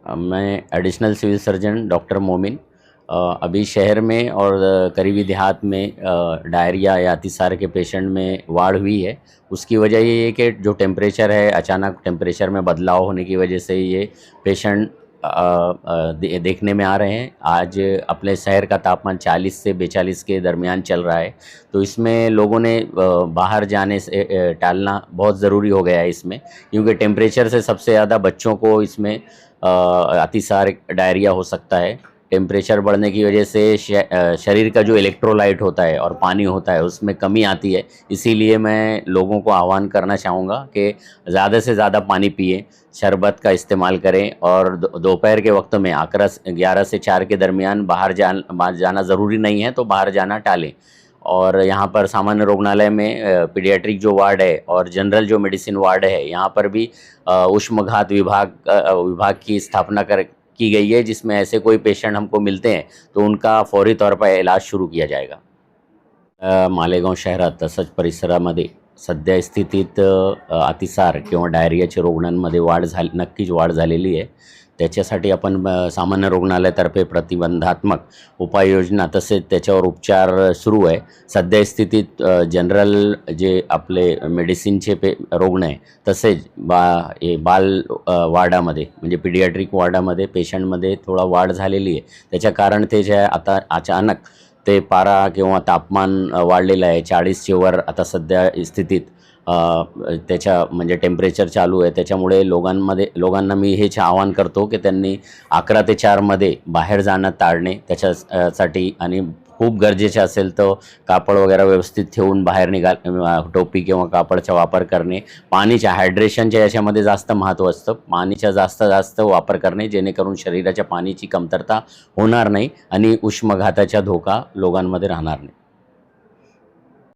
मैं additional civil surgeon doctor मोमिन। अभी शहर में और करीबी देहात में डायरिया या अतिसार के पेशेंट में वाढ़ हुई है। उसकी वजह ये है कि जो टेम्परेचर है, अचानक टेम्परेचर में बदलाव होने की वजह से ये पेशेंट देखने में आ रहे हैं। आज अपने शहर का तापमान 40 से 42 के दरमियान चल रहा है, तो इसमें लोगों ने बाहर जाने से टालना बहुत ज़रूरी हो गया है इसमें, क्योंकि टेम्परेचर से सबसे ज़्यादा बच्चों को इसमें अतिसार डायरिया हो सकता है। टेम्परेचर बढ़ने की वजह से शरीर का जो इलेक्ट्रोलाइट होता है और पानी होता है उसमें कमी आती है। इसीलिए मैं लोगों को आह्वान करना चाहूँगा कि ज़्यादा से ज़्यादा पानी पिएं, शरबत का इस्तेमाल करें और दोपहर के वक्त में 11 से 4 के दरमियान बाहर जाना ज़रूरी नहीं है तो बाहर जाना टालें। और यहाँ पर सामान्य रुग्णालय में पीडियाट्रिक जो वार्ड है और जनरल जो मेडिसिन वार्ड है, यहाँ पर भी उष्माघात विभाग की स्थापना की गई है, जिसमें ऐसे कोई पेशेंट हमको मिलते हैं तो उनका फौरी तौर पर इलाज सुरू किया जाएगा। मालेगाव शहरात तसंच परिसरामध्ये सध्या स्थितीत अतिसार किंवा डायरियाच्या रुग्णांमध्ये नक्कीच वाढ झालेली आहे। त्याच्यासाठी आपण सामान्य रुग्णालयातर्फे प्रतिबंधात्मक उपाययोजना तसेच त्याच्यावर उपचार सुरू आहे। सध्या स्थितीत जनरल जे आपले मेडिसिनचे रुग्ण आहे तसेच बाल वार्डामध्ये म्हणजे पीडियाट्रिक वार्डामध्ये पेशंटमध्ये थोडा वाढ झालेली आहे। त्याच्या कारण ते जे आता अचानक ते पारा किंवा तापमान वाढलेलं आहे 40च्या वर आता सध्या स्थितीत त्याच्या म्हणजे टेम्परेचर चालू आहे। त्याच्यामुळे लोकांना मी हेच आवाहन करतो की त्यांनी 11 ते 4 मध्ये बाहेर जाणं टाळणे, त्याच्यासाठी आणि खूप गरजेचे असेल तर कापड वगैरे व्यवस्थित ठेवून बाहेर टोपी किंवा कापडचा वापर करणे। पाणीच्या हायड्रेशनच्या याच्यामध्ये जास्त महत्त्व असतं, पाणीचा जास्त वापर करणे जेणेकरून शरीराच्या पाण्याची कमतरता होणार नाही आणि उष्माघाताचा धोका लोकांमध्ये राहणार नाही।